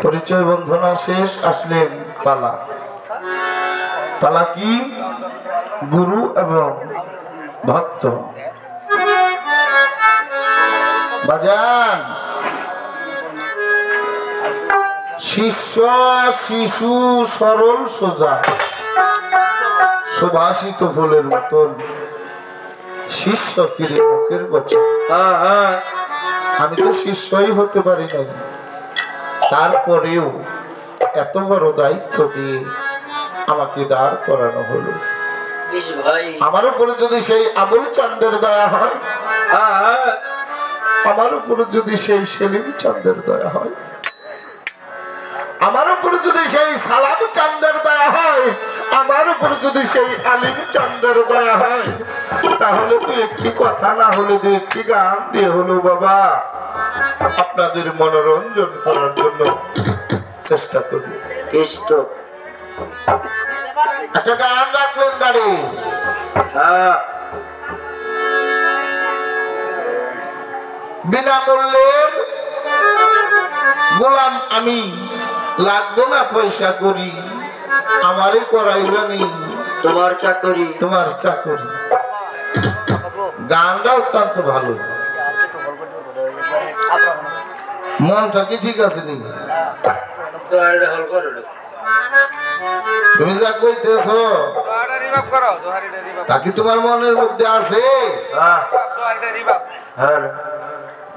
পরিচয় বন্ধনা শেষ, আসলেন পালা। পালা কি? গুরু এবং ভক্ত। বাজান, শিষ্য শিশু সরল সোজা, সুভাষিত ফুলের মতন। শিষ্য কিরে মুখের বচন। আমি তো শিষ্যই হতে পারি নাই, তারপরেও এত বড় দায়িত্ব দিয়ে আমাকে দাঁড় করানো হলো। আমার উপরে যদি সেই আবুল চাঁদের দয়া হয়, আমার উপরে যদি সেই সেলিম চাঁদের দয়া হয়, আমার উপরে যদি সেই সালাম চাঁদের দয়া হয়, আমার উপরে যদি সেই আলিম চাঁদের দয়া হয়, তাহলে তো একটি কথা না হলে যে একটি গান দিয়ে হলো বাবা আপনাদের মনোরঞ্জন করার জন্য চেষ্টা করব। একটা গান রাখলেন দাঁড়ি। বিনামূল্যের গোলাম আমি, লাগবে না পয়সা করি, আমারই করাইবানি তোমার চাকরি। তোমার চাকরি গানটা অত্যন্ত ভালো। মনটা কি ঠিক আছে নি? তুমি যা কইতেছ তা কি তোমার মনের মধ্যে আছে?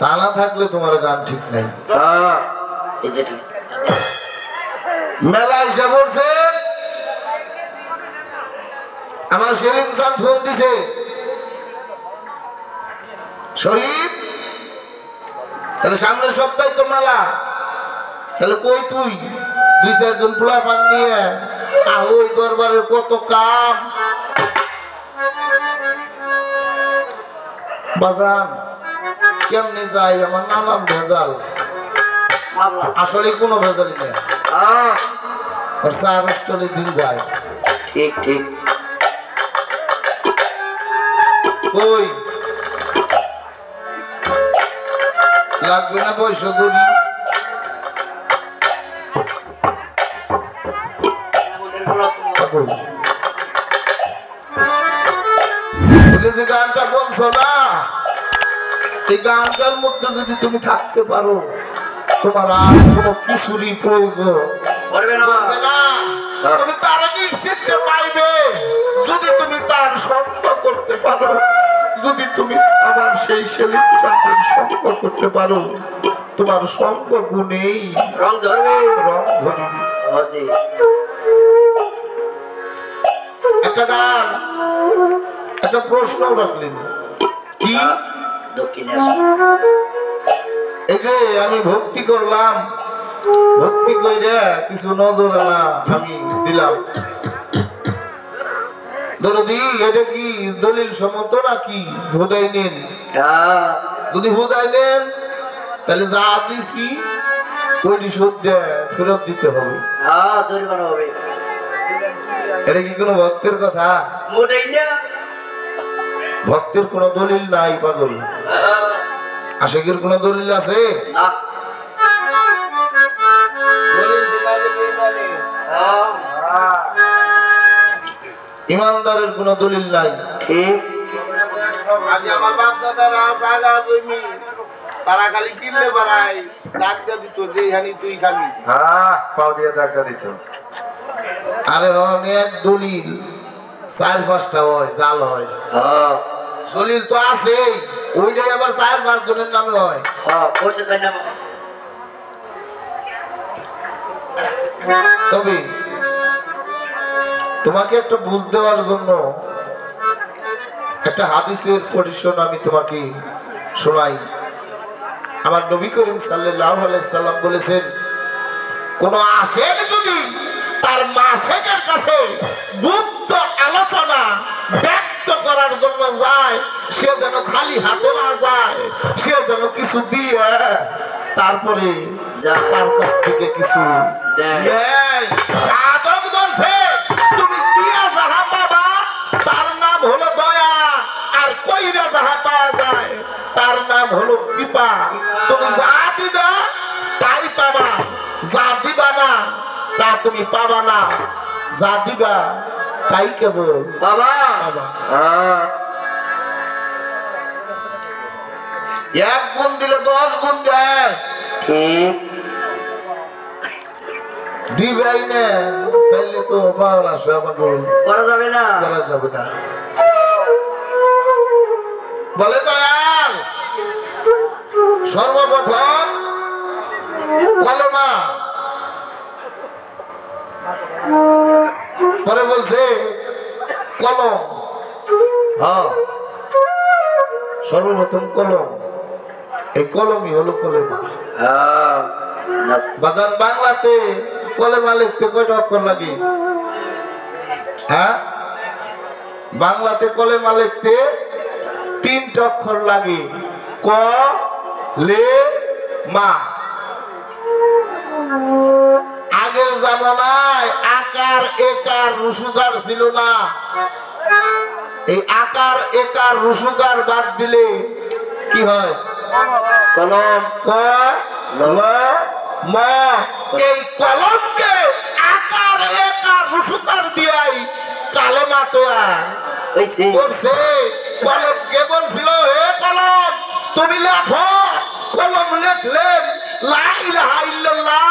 তা না থাকলে তোমার গান ঠিক নাই। মেলা এসে পড়ছে, আমার সেলিম খান ফোন দিছে, শহীদ তাহলে সামনের সপ্তাহে তো মেলা, তাহলে কই তুই? 2-4 জন পোলা পান নিয়ে ওই দরবারের কত কাম। বাজান কেমনে যাই? আমার নানান ভেজাল, আসলে কোনো ভেজালই নেই। আর 4 অষ্টলের দিন যায়। ঠিক ঠিক। কই লাগবে না পয়সা করি? যে গানটা বলছো না, এই গানটার মধ্যে যদি তুমি থাকতে পারো, তোমার আর কোনো কিছুরই প্রয়োজন পড়বে না। তুমি তার নিশ্চিত পাইবে যদি তুমি তার সঙ্গ করতে পারো, যদি তুমি আমার সেই সেলিম চাঁদের সঙ্গ করতে পারো, তোমার সঙ্গ গুণেই রং ধরবে, রং ধরবে। একটা গান, একটা প্রশ্ন রাখলেন কি? এই যে আমি ভক্তি করলাম, ভক্তি কইরা কিছু নজরানা আমি দিলাম, দরদি এটা কি দলিল সম্মত নাকি? হুদাই নেন। যদি হুদাই নেন তাহলে যা দিছি ওইটি ফেরত দিতে হবে, জরিমানা হবে। এটা কি কোনো ভক্তের কথা? মোটেই না। ভক্তের কোনো দলিল নাই পাগল। আশিকের কোনো দলিল আছে? ইমানদারের কোনো দলিল নাই। ঠিক। আগে আমার বাপ দাদারা জায়গা জমি তারা খালি কিনলে বাড়াই দাগা দিত, যে হানি তুই খালি পাও দিয়ে দাগা দিত। আরে অনেক দলিল 4-5টা হয়, জাল হয়। দলিল তো আছে, ওইটাই আবার 4-5 জনের নামে হয়। তবে তোমাকে একটা বুঝ দেওয়ার জন্য একটা হাদিসের পরিশন আমি তোমাকে শোনাই। আমার নবী করিম সাল্লাল্লাহু আলাইহি সাল্লাম বলেছেন, কোন আশেক যদি তার মাশেকের কাছে গুপ্ত আলোচনা ব্যক্ত করার জন্য যায়, সে যেন খালি হাতে না যায়, সে যেন কিছু দিয়ে তারপরে তার কাছ থেকে কিছু নেয়। সাধক বলছে, তুমি দিয়া যাহা পাবা তার নাম হলো দয়া, আর কইরা যাহা পাওয়া যায় তার নাম হলো কৃপা। তুমি যা দিবা তাই পাবা, যা তা তুমি পাবা না, যা দিবা তাই কেবল বাবা পাবা। হ্যাঁ 1 গুণ দিলে 10 গুণ দেয়, ঠিক দিবাই না তাইলে তো পাওনা সেবা করা যাবে না। করা যাবে না। বলে দয়াল সর্বপ্রথম কলেমা, পরে বলছে কলম। হ্যাঁ সর্বপ্রথম কলম, এই কলমই হলো কলেমা। হ্যাঁ বাজান বাংলাতে কলেমা লিখতে কয়টা অক্ষর লাগে? হ্যাঁ বাংলাতে কলেমা লিখতে 3টা অক্ষর লাগে, ক লে মা। আগের জামানায় আকার একার রুসুকার ছিল না। এই আকার একার রুসুকার বাদ দিলে কি হয়? কলম ক ল ম। এই কলমকে আকার একার রুসুকার দিয়াই কালেমা তৈরি হইছে। করছে। কলমকে বলছিল হে কলম তুমি লেখো। কলম লিখলেন লা ইলাহা ইল্লাল্লাহ,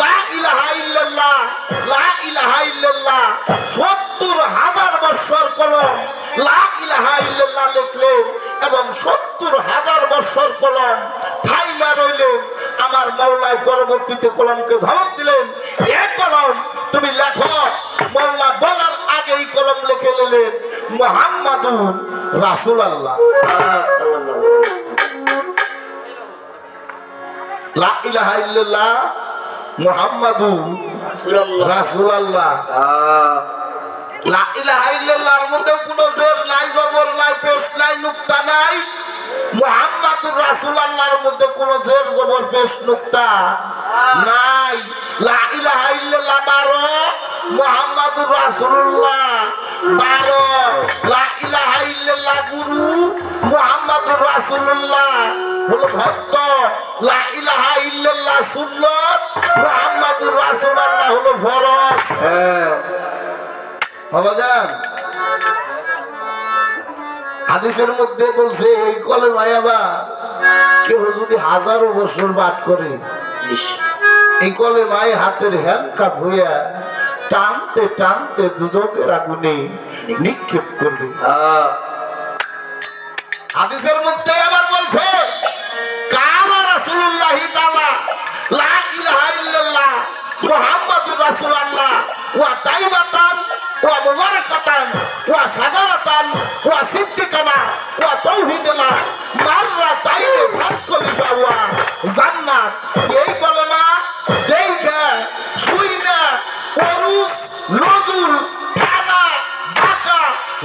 লা ইলাহা ইল্লাল্লাহ, লা ইলাহা ইল্লাল্লাহ। 70,000 বছর কলম লা ইলাহা ইল্লাল্লাহ লিখলেন এবং 70,000 বছর কলম থাইমা রইলেন। আমার মাওলায় পরবর্তীতে কলমকে ধমক দিলেন, এ কলম তুমি লেখো। মাওলা বলার আগেই কলম লিখে নিলেন মুহাম্মাদুর রাসূলুল্লাহ। লা ইলাহা ইল্লাল্লাহ মুহাম্মাদুর রাসূলুল্লাহ। লা ইলাহা ইল্লাল্লাহর মধ্যে কোনো জের নাই, জবর নাই, পেশ নাই, নুক্তা নাই। মুহাম্মাদুর রাসূলুল্লাহর মধ্যে কোনো জের জবর পেশ নুক্তা নাই। লা ইলাহা ইল্লাল্লাহ 12, মুহাম্মাদুর রাসূলুল্লাহ 12। লা ইলাহা ইল্লাল্লাহ গুরু, মুহাম্মাদুর রাসূলুল্লাহ হলো ভক্ত। লা ইলাহা ইল্লাল্লাহ সুন্নাত, মুহাম্মাদুর রাসূলুল্লাহ হলো ফরজ। বাবাজান হাদিসের মধ্যে বলছে এই কলেমায় আবার কেউ যদি 1000 বছর বাদ করে এই কলেমায় হাতের হ্যান্ডকাপ হইয়া টানতে টানতে দুজকের আগুনে নিক্ষেপ করবে। হাদিসের মধ্যে আবার বলছে কালা রাসূলুল্লাহি তাআলা লা ইলাহা ইল্লাল্লাহ মুহাম্মাদুর রাসূলুল্লাহ ওয়া তাইবাতান ওয়া মুবারাকাতান ওয়া শাজারাতান ওয়া সিদ্দিকানা ওয়া তাওহীদানা মাররাতাইন ফাতকুলিফা ওয়া জান্নাত। এই কলেমা দেইখা শুইনা ওরুস নজুল থানা ঢাকা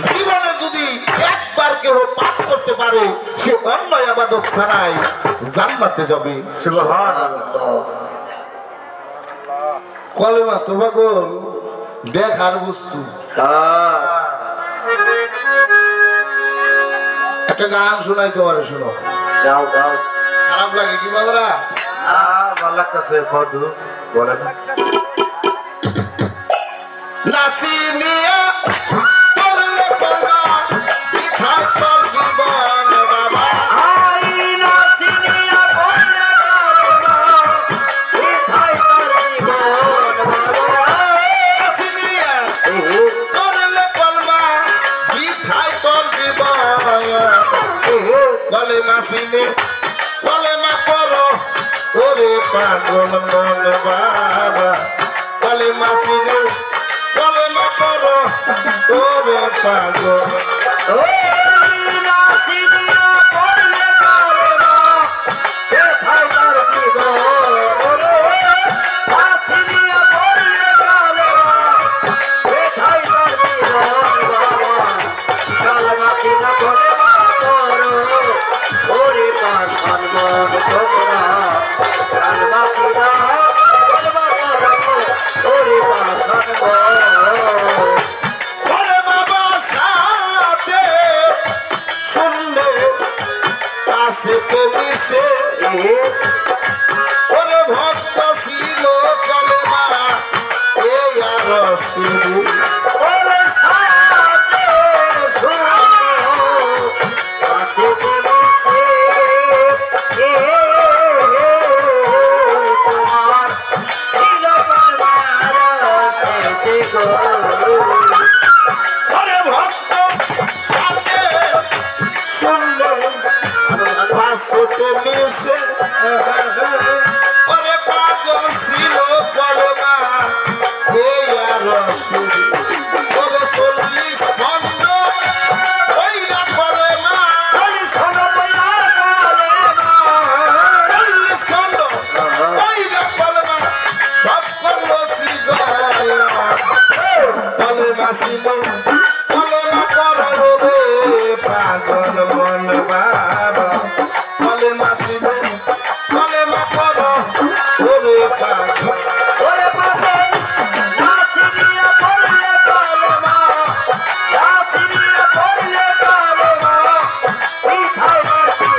জীবনে যদি একবার কেউ পাঠ করতে পারে সে অন্য ইবাদত ছাড়াই জান্নাতে যাবে। সুবহানাল্লাহ। কলেমা তো পাগল দেখার বস্তু। একটা গান শোনাই তোমার, শোনো। গাও গাও। খারাপ লাগে কি বাবারা? ভালো লাগতেছে ফটো বলেন। নাচি নিয়া পড়লে কলমা বিধায় তোর জীবন বাবা। আই নাচি নিয়া পড়লে কলমা বিধায় তোর জীবন বাবা। নাচি নিয়া পড়লে কলমা বিধায় তোর জীবন। কলেমা ছিলে কলেমা পড়ো ওরে পাগল মন বাবা। কলেমা ছিলে কলেমা পড়ো ওরে পাগল। ওই নাচি নিয়া পড়লে কলমা বিধায় তোর জীবন। নাচি নিয়া পড়লে কলমা বিধায় তোর জীবন বাবা। কলমা কিনা কলমা পড়ো ওরে পাষাণ মন তোমরা। কলমা কিনা কলমা পড়ো ওরে পাষাণ মন। ওরে বাবা সাথে গো ওরে ভক্ত সামনে শুনলে পাশেতে মিশে ওরে পাগল ছিল কলমা এই আর শুনি ওরে 40 খণ্ড ওইরা কলমা 40 খণ্ড পয়লা কলমা 40 খণ্ড ওইরা কলমা সব করলো সৃজন কলমা ছিল কলমা পড়ো রে পাগল মন বাবা কলমা ছিল কলমা পড়ো ওরে পাগল ওরে পাগল নাসিনিয়া পড়লে কলমা নাসিনিয়া পড়লে কলমা মিঠাই মাটি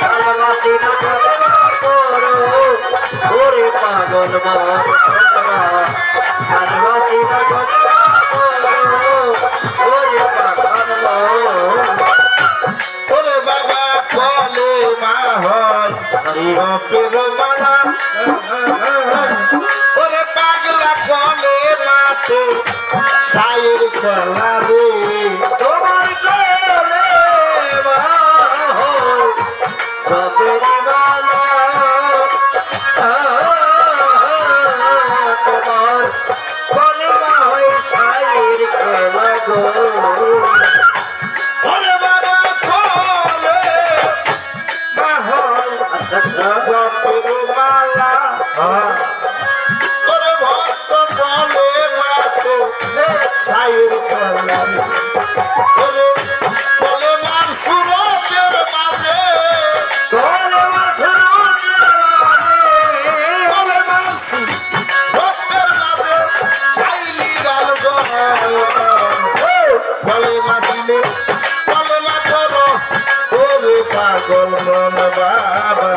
কলমা সিনা কলমা পড়ো ওরে পাগল মন কলমা সিনা কলমা পড়ো ওরে পাগল মন ওরে বাবা কলমা হয় সপের মালা ওরে পাগলা কলমাতে সায়ের খেলা রে তোমার কোলে বাহো চপেরি মালা তোমার কোলে বাহো শায়ের খেলা গো ওরে বাবা কলমা হয় আচ্ছা আচ্ছা সপের মালা ওরে ভক্ত কলমাতে সায়ের খেলা রে ওরে কলমার সুরতের মাঝে কোলে বাসুর কলমার সুরতের মাঝে শাইলির আলো কলমা ছিলে কলমা করো ওরে পাগল মন বাবা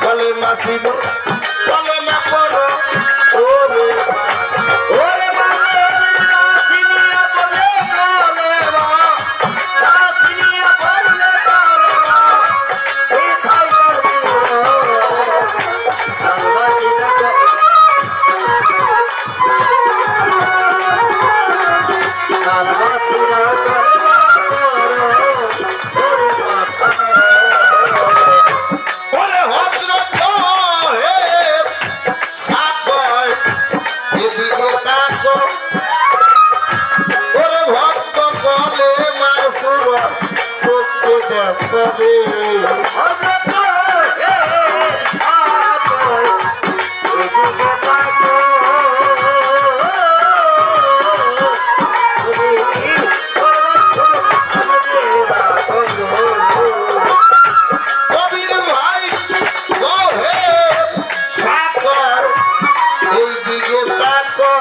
কলমা ছিল কলমা করো ওরে পাগল ওরে বাবা নাসিনিয়া পড়লে কলমা নাসিনিয়া পড়লে কলমা মিঠাই মাটি কলমা সিনা কলমা সিনা কলমা করো ওরে মাথা ওরে হযরত হে সাকয় এদিকে তাকো ওরে ভক্ত কলমা সুর চোখে দেখো রে হযরত হে সাকয় এদিকে তাকো কবির ভাই গো হে সাকর এইদিকে তাকো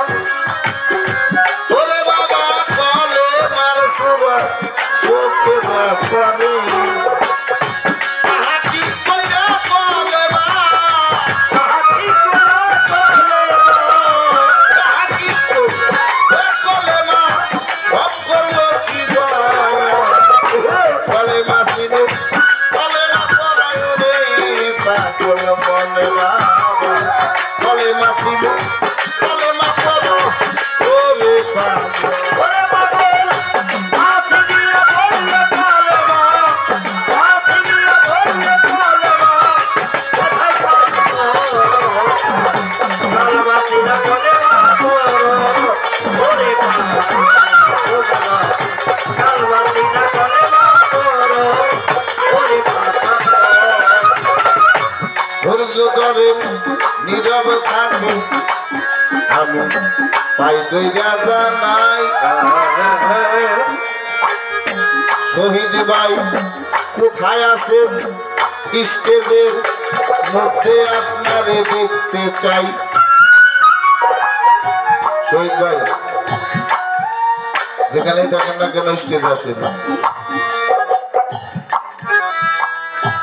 ওরে বাবা কলমার সুর চোখে দেখো রে আহা কি কইরা কলমা কাহাতি কোলা কলমা আহা কি কইরা কলমা সব করলো চিদয় কলমা ছিল কলমা পড়ায় রে পাগল মন বাবা কলমা ছিল কলমা পড়ো ওরে পাগল ওরে পাগল নাসিনিয়া পড়লে কলমা নাসিনিয়া পড়লে কলমা কোথায় কলমা সিনা কলমা করো ওরে পাগল কলমা সিনা কলমা করো ওরে পাগল ধৈর্য ধরে নীরব থাকি আমি পাই দইরা জানাই শহীদ ভাই কোথায় আছেন স্টেজের মধ্যে আপনারে দেখতে চাই শহীদ ভাই যেখানেই থাকেন না কেন স্টেজ আসেন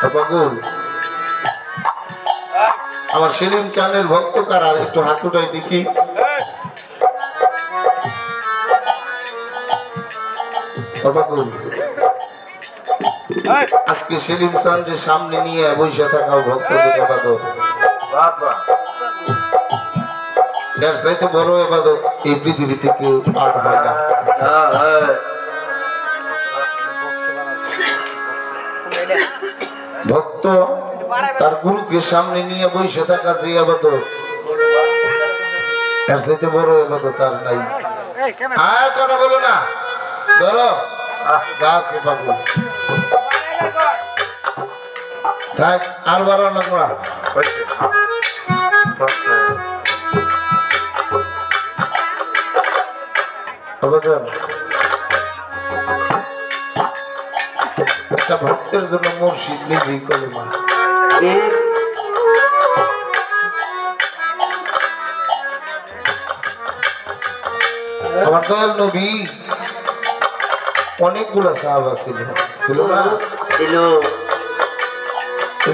পাগল আমার সেলিম চানের ভক্ত কারা একটু হাত উঠাই দেখি পাগল আজকে সেলিম চান্দের সামনে নিয়ে বসে থাকা ভক্তদের পাগল বাবা যার চাইতে বড় ইবাদত এই পৃথিবীতে কেউ আর হয় না। ভক্ত তার গুরুকে সামনে নিয়ে বসে থাকা যে ইবাদত, এর চাইতে বড় ইবাদত আর নাই। আর কথা বলো না, ধরো যা আছে পাগল থাক, আর বাড়ানো না। একটা ভক্তের জন্য মুর্শিদ নিজেই কলেমা। আমার দয়াল নবী অনেকগুলো সাহাবা ছিল না? ছিল।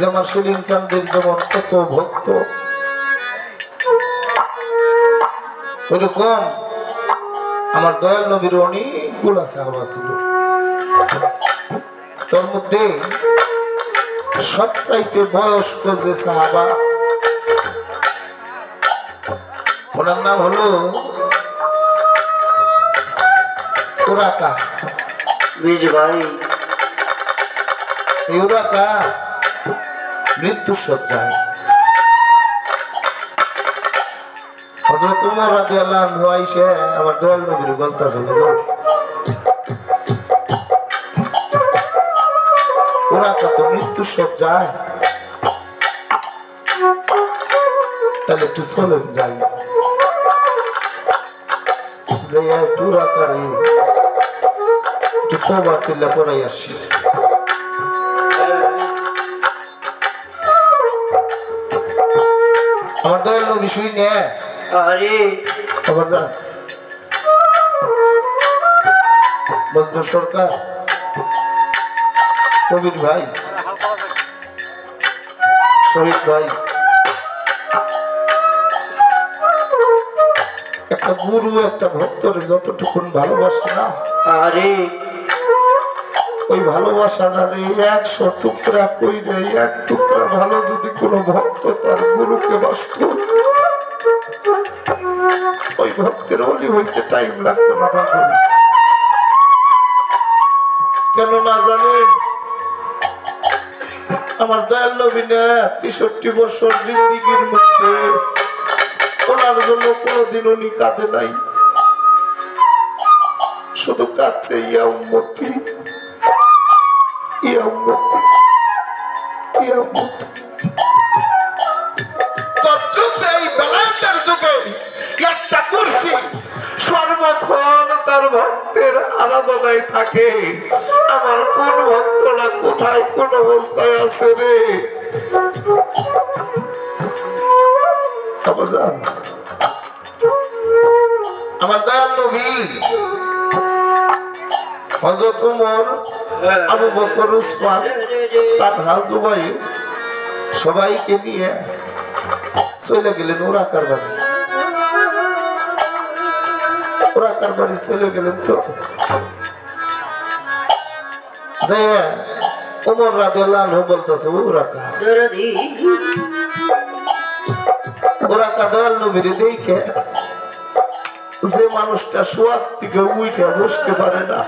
যেমন সেলিম চাঁদের যেমন কত ভক্ত, ওইরকম আমার দয়াল নবীর অনেকগুলো সাহাবা ছিল। তোর মধ্যে সবচাইতে বয়স্ক যে সাহাবা, ওনার নাম হলো উরাকা। ভাই এই উরাকা মৃত্যু সজ্জায়। হযরত ওমর রাদিয়াল্লাহু আনহু আইসা আমার দয়াল নবীর বলতাছে, উরাকা তো মৃত্যু সজ্জায়, তাহলে একটু চলেন যাই, যাই একটু উরাকারে একটু তওবা তিল্লা করাই আসি। আমার দয়াল নবী শুনে আরে মজদুর সরকার, কবির ভাই, শহীদ ভাই, একটা গুরু একটা ভক্তরে যতটুকু ভালোবাসে না, আরে ওই ভালোবাসাটারে 100 টুকরা কই দেয়, এক টুকরা ভালো যদি কোনো ভক্ত তার গুরুকে বাসত, ওই ভক্তের অলি হইতে টাইম লাগতো না। পাগল কেন না জানেন? আমার দয়াল নবী না 63 বছর জিন্দিগির মধ্যে ওনার জন্য কোনোদিন উনি কাঁদে নাই, শুধু কাঁদছে ইয়া উম্মতি, ইয়া উম্মতি, ইয়া উম্মতি। তদ্রূপ এই বেলায়েতের যুগে একটা মুর্শিদ সর্বক্ষণ তার ভক্তের আরাধনায় থাকে। আমার কোন ভক্তরা কোথায় কোন অবস্থায় আছে রে? আমার দয়াল নবী হযরত ওমর, আবু বকর, উসমান, তালহা, জুবাইর সবাইকে নিয়ে চলে গেলেন উরাকার বাড়ি। উরাকার বাড়ি চলে গেলেন তো যে ওমর রাদিয়াল্লাহু আনহু বলতেছে, উরাকা উরাকা দয়াল নবীর দেখে যে মানুষটা শোয়ার থেকে উঠে বসতে পারে না,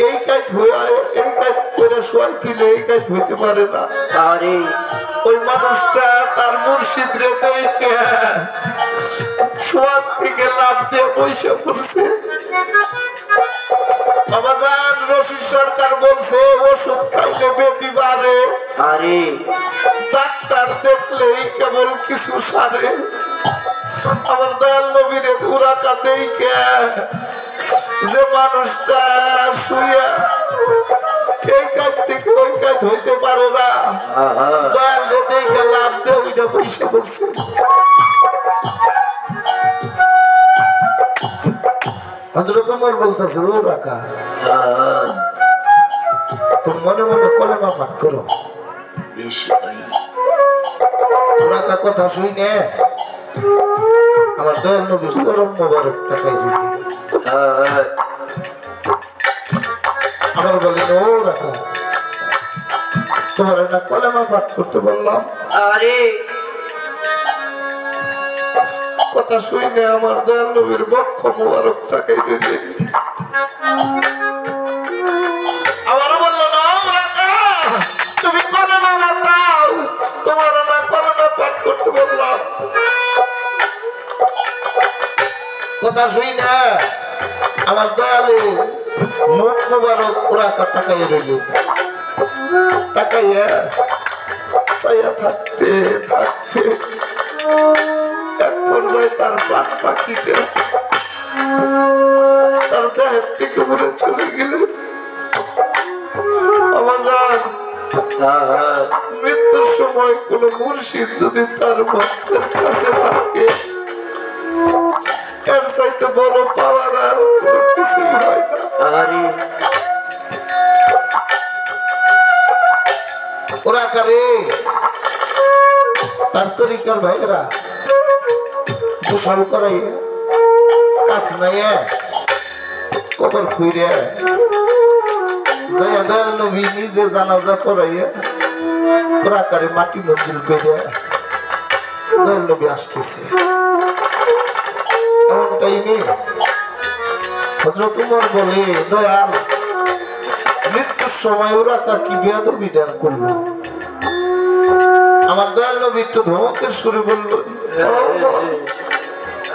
এই কাজ হয়ে এই কাজ করে শোয়াই তুলে এই কাজ হইতে পারে না, আরে ওই মানুষটা তার মুর্শিদ রে দেখে শোয়ার থেকে লাভ দিয়ে বসে পড়ছে। বাবাজান রশিদ সরকার বলছে ওষুধ খাইলে বেদি বাড়ে, আরে ডাক্তার দেখলেই কেবল কিছু সারে। আমার দয়াল নবীর উরাকা দেখে যে মানুষটা শুয়ে এই কাজ থেকে ওই কাজ হইতে পারে না, দয়াল রে দেখে লাভ দিয়ে ওইটা পয়সা করছে। হযরত ওমর বলতেছে, ও রাকা তুমি মনে মনে কলেমা পাঠ করো। রাকা কথা শুনে আমার দয়াল নবীর চরম মোবারক টাকায় দিল। আমার বলেন, ও রাকা তোমার না কলেমা পাঠ করতে বললাম, আরে কথা শুনে আমার দয়াল নবীর বক্ষ মোবারক তাকাই রইলেন। আবার বললো না রাখা তুমি কলেমা দাও, তোমার না কলেমা পাঠ করতে বললাম। কথা শুই না আমার দয়ালে মুখ মোবারক ওরা তাকাই রইলেন। তাকাইয়া ছায়া থাকতে থাকতে এক পর্যায়ে তার প্রাণ পাখিটা তার দেহের থেকে উড়ে চলে গেলেন। আমার জান মৃত্যুর সময় কোন মুর্শিদ যদি তার ভক্তের কাছে থাকে এর চাইতে বড় পাওয়ার আর কোনো কিছুই হয় না। ওরা কারে তার তরিকার ভাইরা গোসল করাইয়া কাফনাইয়া কবর খুইরে যাইয়া দয়াল নবী নিজে জানাজা পড়াইয়া ওরা কারে মাটি মঞ্জুর করে দয়াল নবী আসতেছে। এমন টাইমে হযরত উমর বলে দয়াল মৃত্যুর সময় ওরা কি বেয়াদবি দান করলো। আমার দয়াল নবী একটু ধমকের সুরে বলল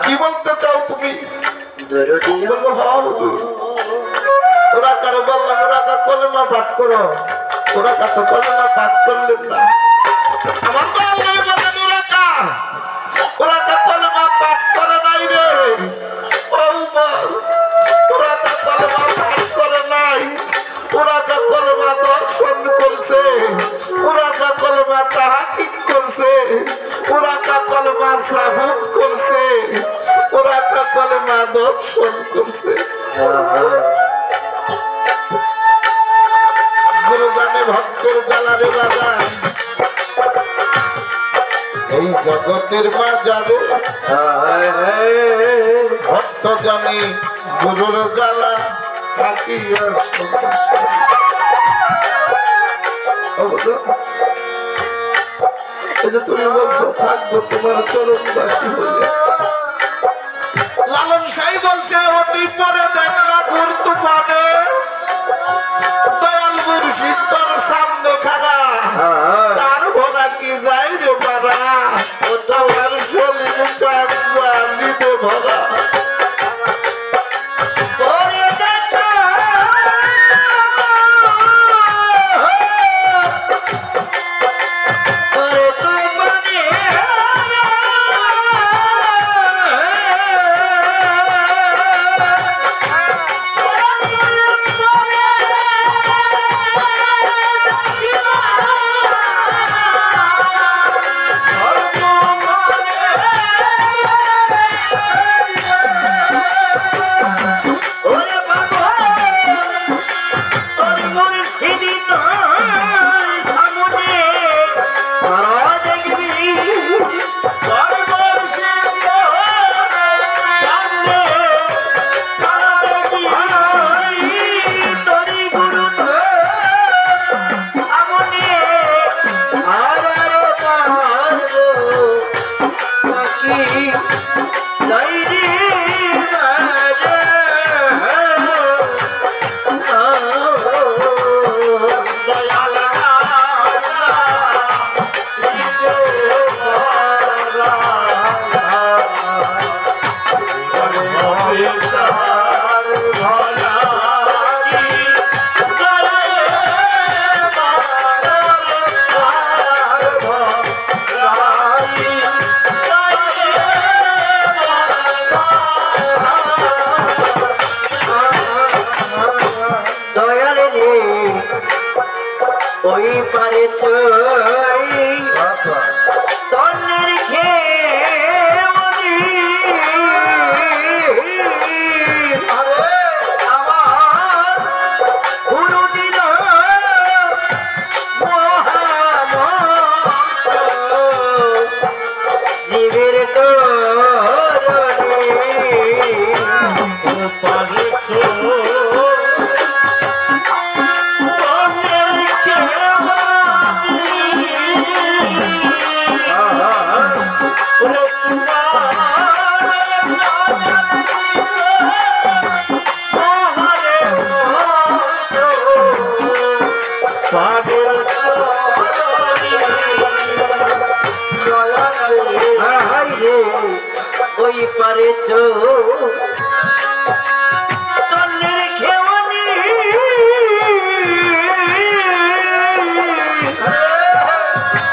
কি বলতে চাও তুমি? বললো হ্যাঁ হুজুর। ওরা কারে বললাম ওরা কলেমা পাঠ করো, ওরা তো কলেমা পাঠ করলেন না। আমার দয়াল নবী বললেন ওরা কলেমা পাঠ করে নাই রে ও উমর, ওরা কলেমা পাঠ করে নাই, ওরা কলেমা দর্শন করছে, ওরা কলেমা তাহাকিক করছে, ওরা কলেমা সাবুত করছে, ওরা কলেমা দর্শন করছে। গুরু জানে ভক্তের জ্বালারে বাজান এই জগতের মাঝারে ভক্ত জানে গুরুর জ্বালা থাকিয়া এই যে তুমি বলছো থাকবো তোমার চরণবাসী হইয়া। লালন সাই বলছে অতি পরে দেখলা গুর তুফানে দয়াল মুর্শিদ তোর সামনে খাড়া তার ভরা কি যাই রে পারা আমার শরীর চাঁদ জালিতে ভরা। ওই পারেছ তন্নের খেওয়ানি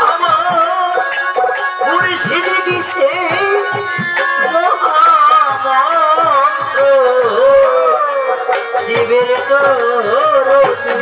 আমার মুর্শিদ দিছে মহামন্ত্র জীবের তরণী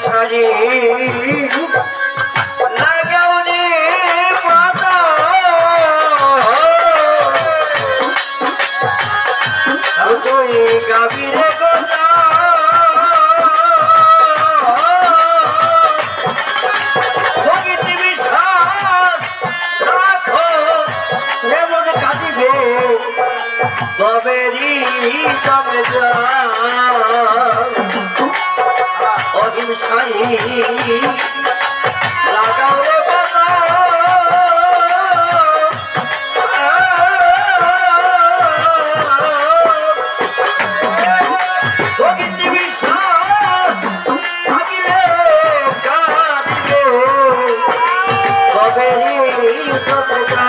সাজি লাগাওনি পাতা তুই গাভীরে গজা ভগিতি বিশ্বাস রাখো এমন কাঁদিবে তবেরই চলে যা অহিংসাই লাগাও রে পাতা ভগিতি বিশ্বাস থাকিলে কাঁদিবে তবেরই চলে যা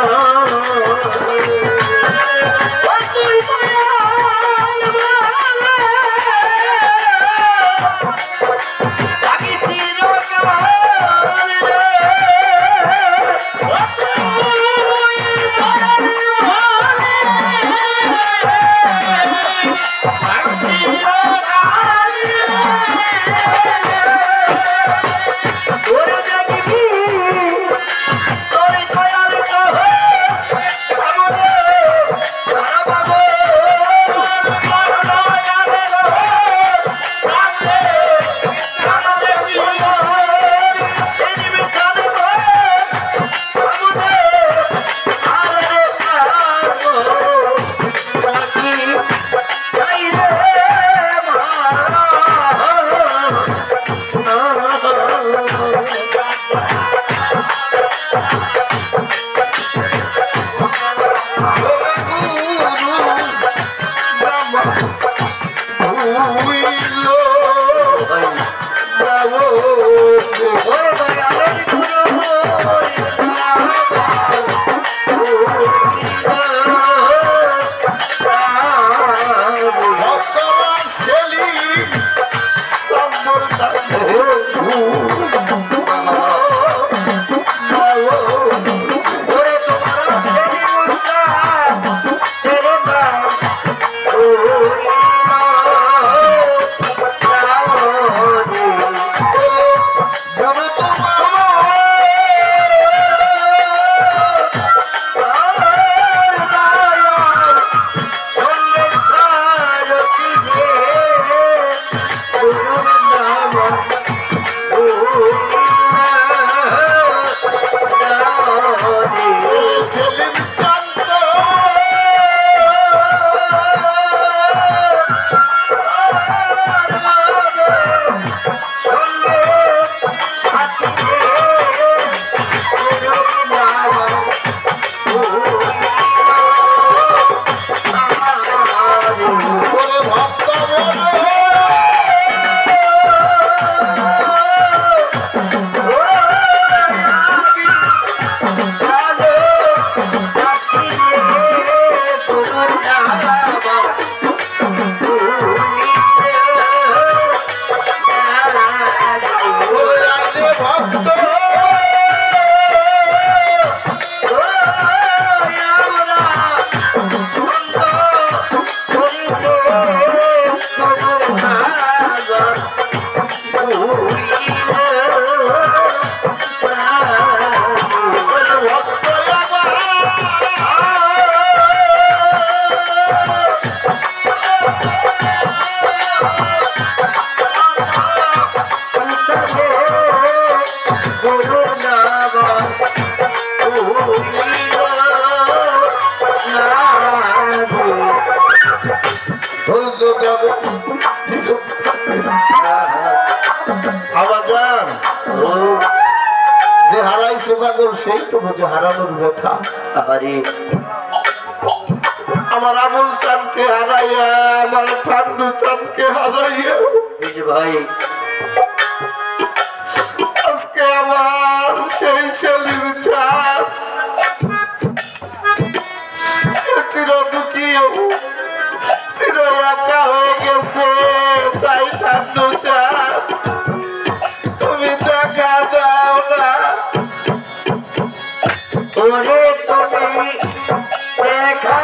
Oh পাগল সেই তো বোঝে হারানোর ব্যথা। আরে আমার আবুল চাঁদকে হারাইয়া, আমার ঠান্ডু চাঁদকে হারাইয়া ভাই আজকে আমার সেই সেলিম চাঁদ সে চির দুঃখী চির একা হয়ে গেছে। তাই ঠান্ডু চাঁদ তুমি দেখা দাও না। ওরে তুমি দেখা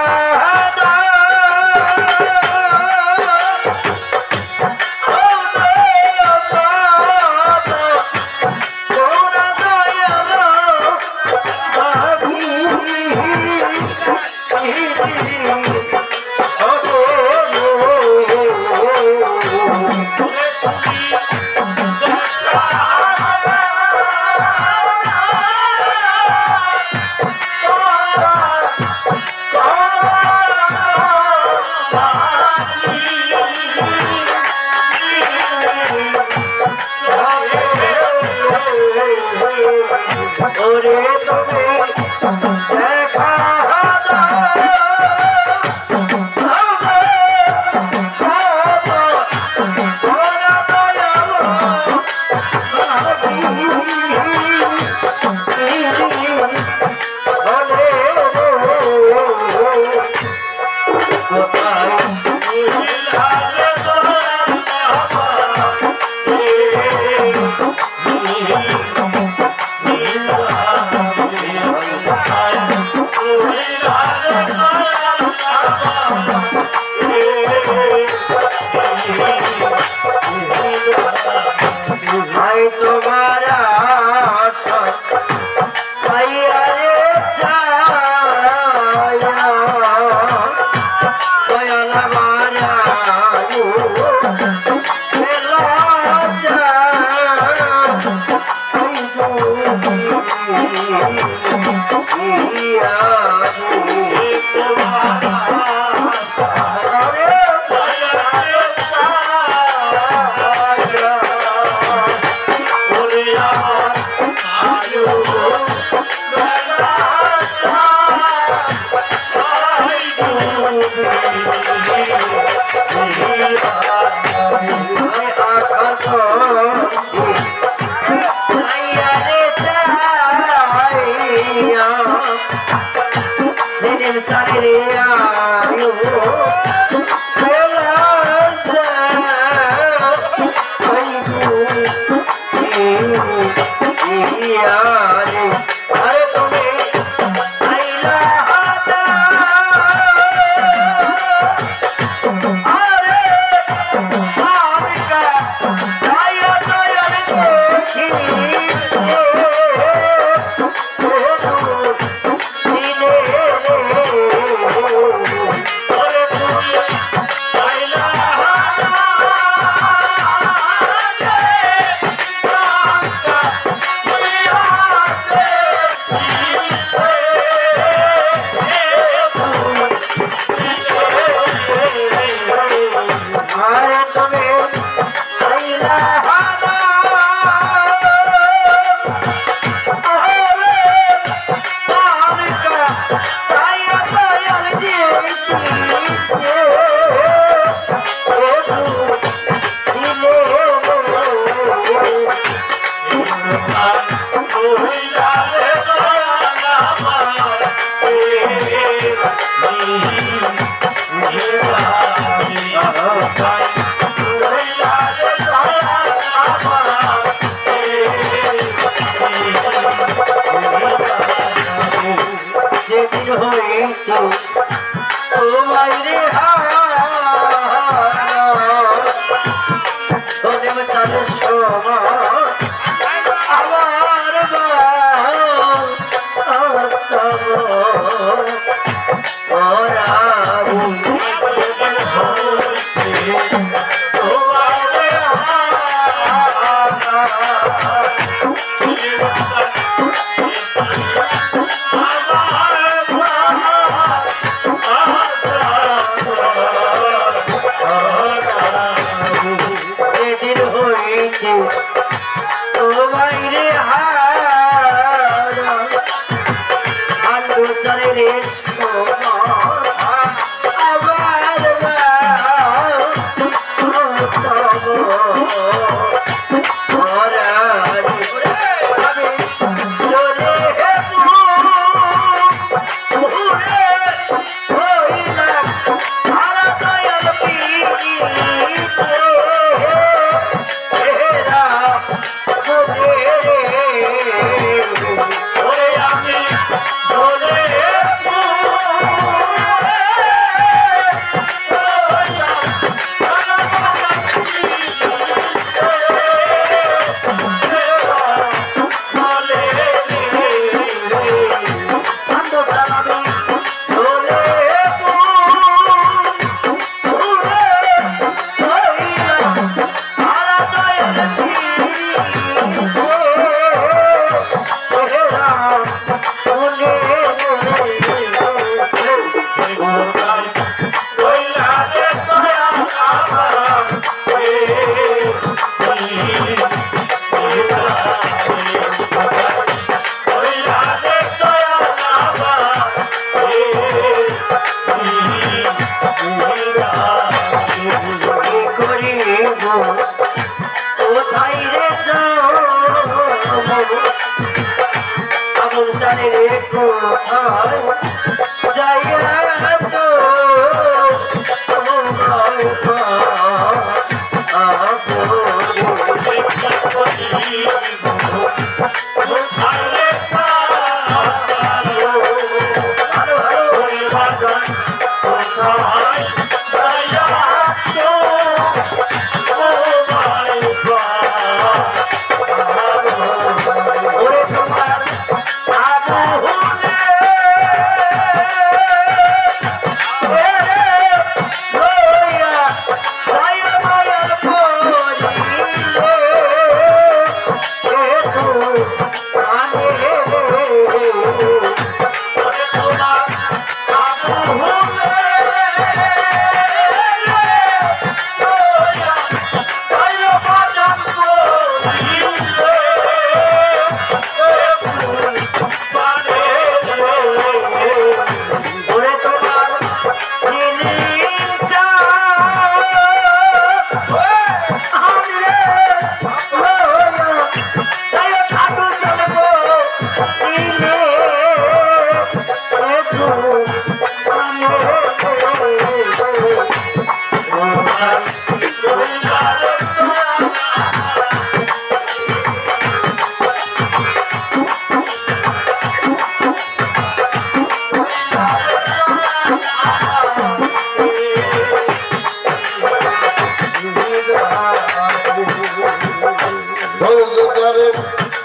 ওরে তুমি দেখা তোমার আশা ছাইয়া রে ছায়া দয়াল আমার মেলা তোমায় রে হারা কোথায় যাইয়া তো ধৈর্য ধরে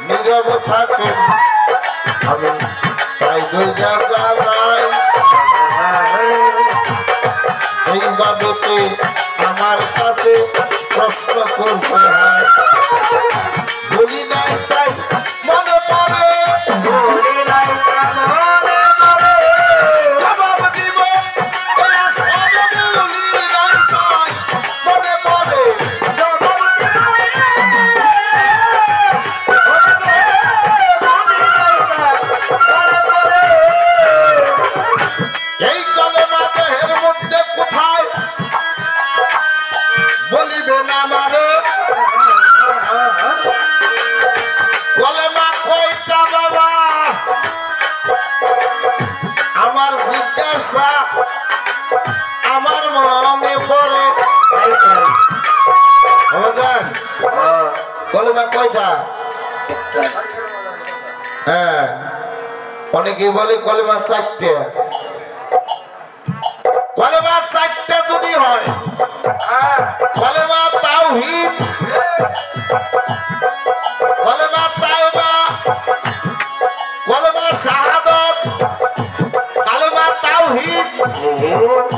নীরব থাকে আমি তাই ধৈর্য জ্বালাই সেইভাবে আমার কাছে প্রশ্ন করছে বলি নাই তাই মনে পড়ে বলি নাই তা মনে পড়ে জবাব দিব বলি নাই তাই মনে পড়ে জবাব দিবে বলি নাই তা মনে পড়ে এই কলেমা দেহের মধ্যে কোথায় বলিবে না মারে কলেমা কয়টা বাবা আমার জিজ্ঞাসা আমার মনে পড়ে বুঝলেন কলেমা কয়টা হ্যাঁ অনেকে বলে কলেমা চারটে কলেমা চারটে যদি হয় কলেমা তাওহীদ কলেমা তাওবা কলেমা শাহাদাত কলেমা তাওহীদ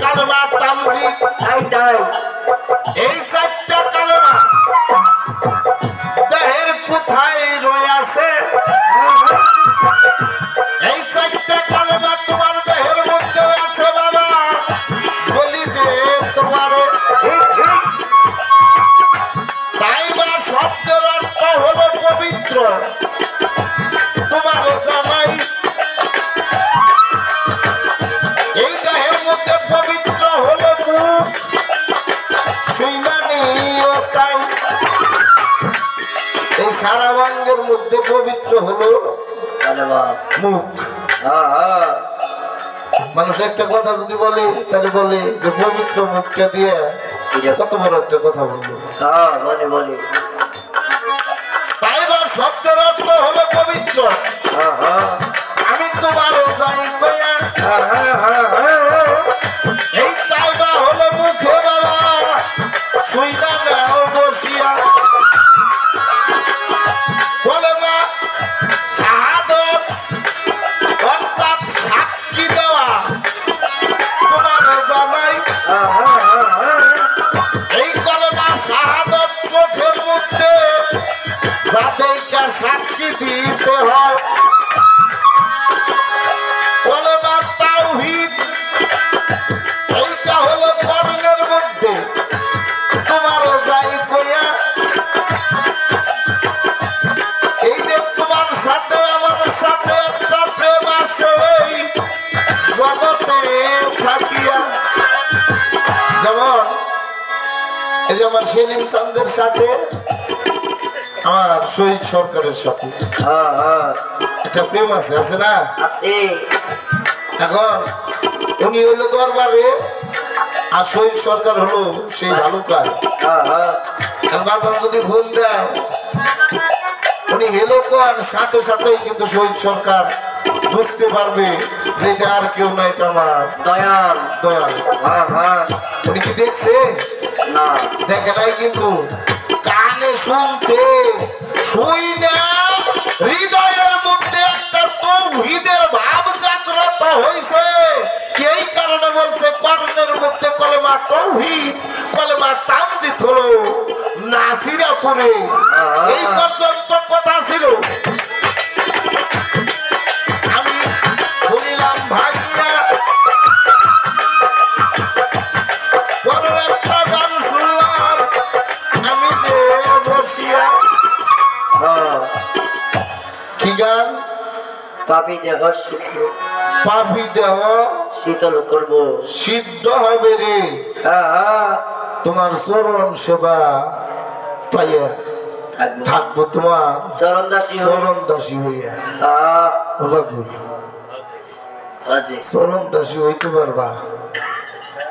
কলেমা তামজিদ এইটাই এই চারটা কলেমা দেহের কোথায় রয়েছে এই চারটা কলেমা তোমার দেহের মধ্যে আছে বাবা বলি যে তোমার তাই বা শব্দের অর্থ হলো পবিত্র তোমার জানাই এই দেহের মধ্যে পবিত্র হলো মুখ সুইদানিও তাই এই সারা অঙ্গের মধ্যে পবিত্র হলো মুখ মানুষ একটা কথা যদি বলে তাহলে বলে যে পবিত্র মুখটা দিয়ে কত বড় একটা কথা বললো বলি বলি তাই বা শব্দের অর্থ হলো পবিত্র আমি তোমারও যাই কইয়া এই তাই বা হলো মুখে বাবা শুইনা নাও বসিয়া কলেমা শাহাদত অর্থাৎ সাক্ষী দেওয়া তোমার জানাই এই কলেমা শাহাদত চোখের মধ্যে যাদেরকে সাক্ষী দিতে হয় কলেমা তাওহীদ এইটা হলো কর্ণের মধ্যে তোমার যাই কইয়া এই যে তোমার সাথে আমার সাথে একটা প্রেম আছে এই জগতে থাকিয়া যেমন এই যে আমার সেলিম চাঁদের সাথে আমার শহীদ সরকারের সাথে একটা প্রেম আছে না? আছে। এখন উনি হইলো দরবারে আর শহীদ সরকার হলো সেই ভালুকায়। বাজান যদি ফোন দেয় উনি হেলো কর, সাথে সাথেই কিন্তু শহীদ সরকার বুঝতে পারবে যে এটা আর কেউ না, এটা আমার দয়াল। দয়াল। উনি কি দেখছে? না, দেখে নাই, কিন্তু কানে শুনছে। শুই না হৃদয়ের মধ্যে একটা তৌহিদের ভাব জাগ্রত হয়েছে। এই কারণে বলছে কর্ণের মধ্যে কলেমা তৌহিদ, কলেমা তামজিদ হলো নাসিরাপুরে। এই পর্যন্ত কথা ছিল। আমি বলিলাম ভাইয়া পরের একটা গান শুনলাম আমি যে বসিয়া। কি গান? পাপি দেহ শীতল, পাপি দেহ শীতল করবো, সিদ্ধ হবে রে তোমার চরণ সেবা পাইয়া। থাকবো তোমার চরণ দাসী চরণ দাসী হইয়া। চরণ দাসী হইতে পারবা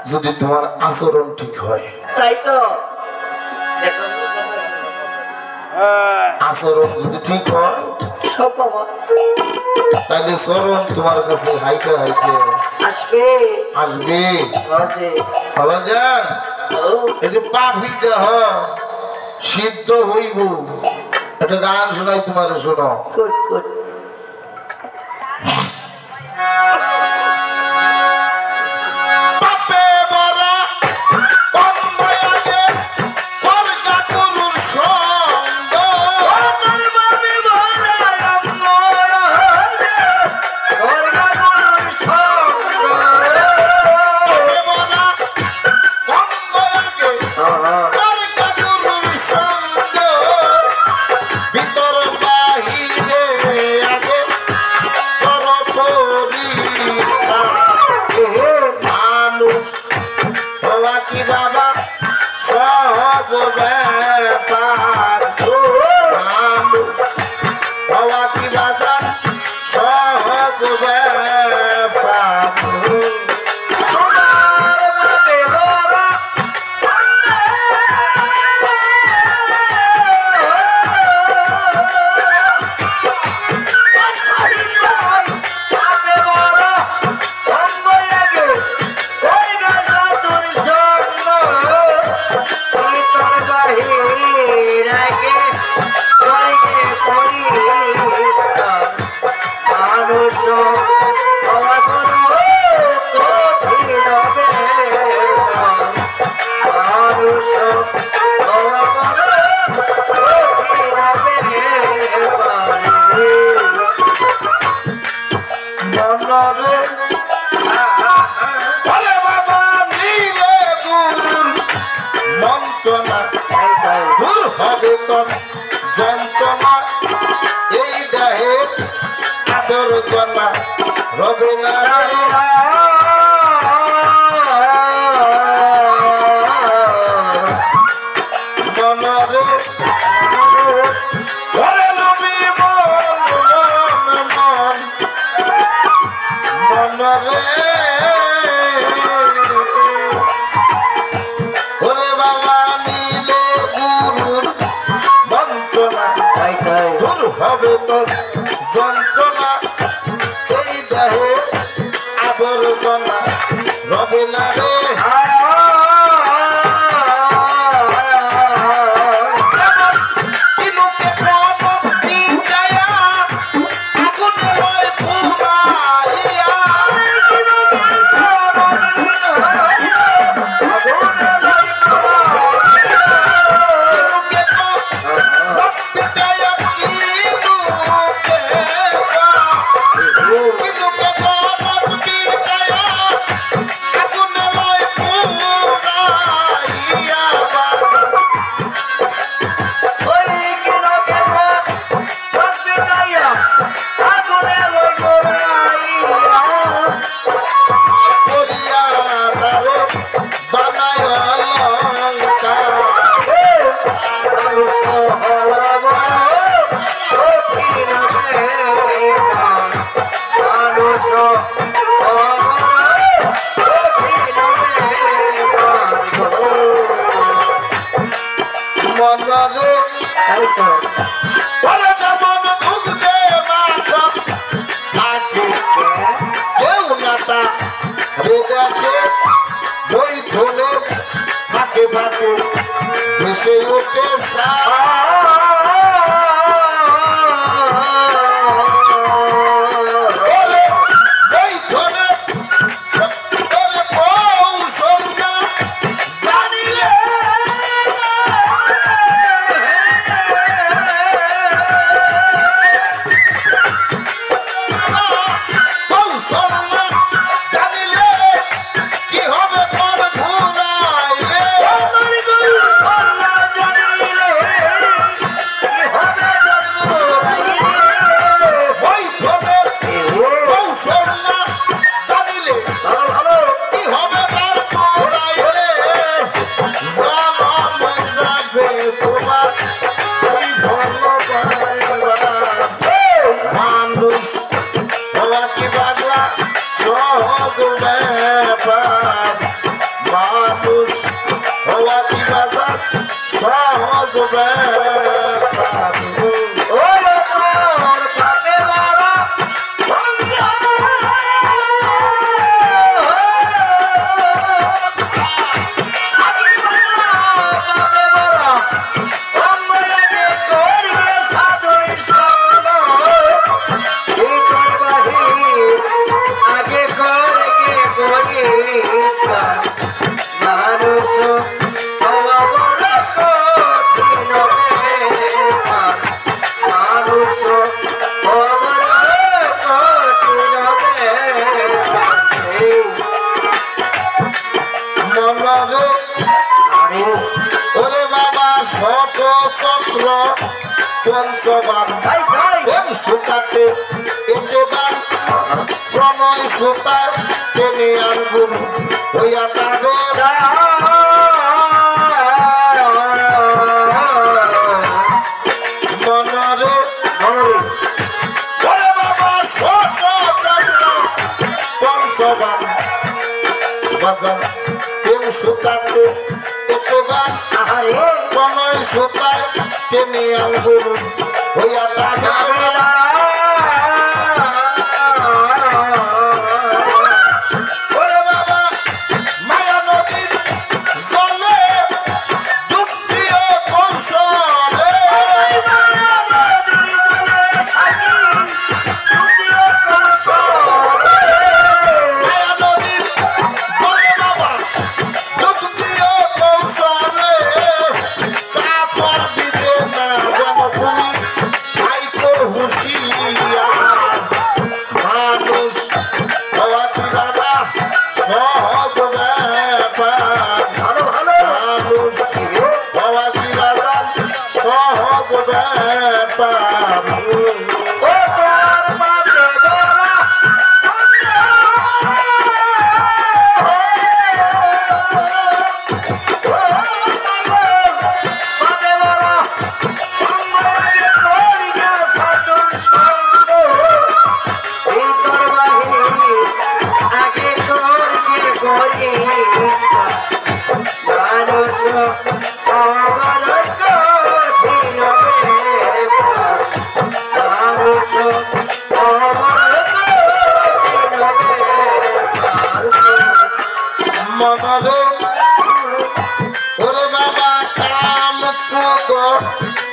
যদি তোমার আচরণ ঠিক হয়। তাই তো আচরণ যদি ঠিক হয় সব পাবো। তাহলে চরণ তোমার কাছে হাইটে হাইটে আসবে আসবে। আসে। বাবা যান, ও এই যে পাপি দেহ সিদ্ধ হইব, একটা গান শোনাই তোমার, শোনো। কুট কুট পাপে ভরা অন্যায়কে পরকা করুর সঙ্গ। তোর বাপে ভরা অঙ্গ করগা করুর সঙ্গ। পাপে ভরা অন্যায়কে পরকা করুর সঙ্গ। ভিতর বাহিরে আগে কর পরিষ্কার। মানুষ হওয়া কি বাবা সহজ ব্যাপার? মানুষ হওয়া কি বাজার সহজ ব্যাপার? তোমার বাপে ভরা বাপে ভরা অঙ্গ লাগে করগা সাতুর সঙ্গ। ভিতর বাহির আগে করগে পরিষ্কার। মানুষ হওয়া কোনো কঠিন ব্যাপার। মানুষ হওয়া কোনো কঠিন ব্যাপার। মনরে বলে বাবা নীলে গুরুর মন্ত্রণা দূর হবে তোর যন্ত্রণা। এই দেহে আবর্জনা রবে না রে। মনরে বলে লবি মন মন মন মনরে ওরে বাবা নীলে গুরুর মন্ত্রণা তাই তাই দূর হবে তোর যন্ত্রণা। এই দেহে আবর্জনা রবে না রে। কিনুকে পবন ভিজায়া আগুনে লয় পুরাইয়া। কিনুকে পবন ভিজায়া কিনুকে সে উঠে সুতাতে এতেবার প্রণয় সুতা টেনে আনগুন হইয়া তাবে মনরে মনরে ওরে বাবা ছোট চন্দ্র পঞ্চবান বাজান প্রেম সুতাতে এতেবার প্রণয় সুতা টেনে আনগুন হইয়া তাবে ওরে বাবা কাম ক্রোধ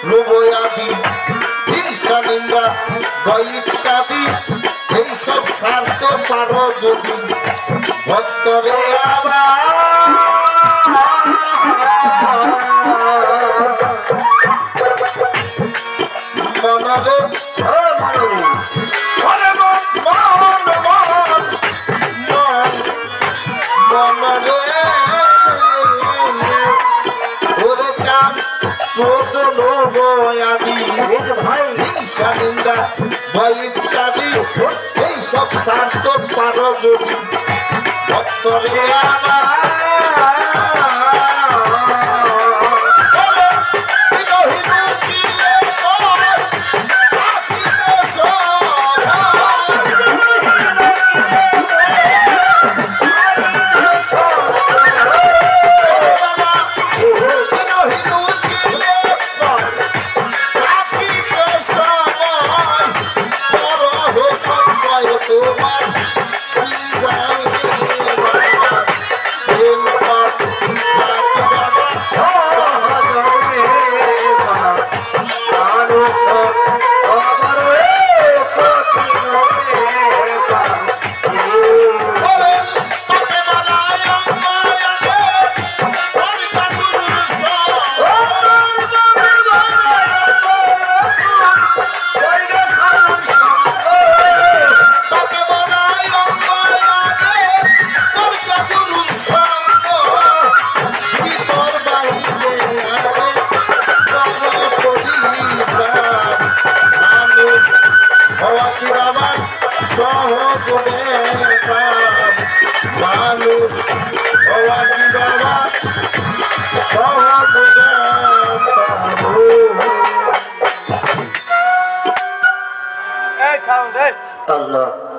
লোভয়াদি হিংসা নিন্দা ভয় ইত্যাদি এইসব সারতে পারো যদি ভক্তরে মনরে হিংসা নিন্দা ভয় ইত্যাদি এইসব স্বার্থ পারো যদি ভক্তরে তোমার আল্লাহ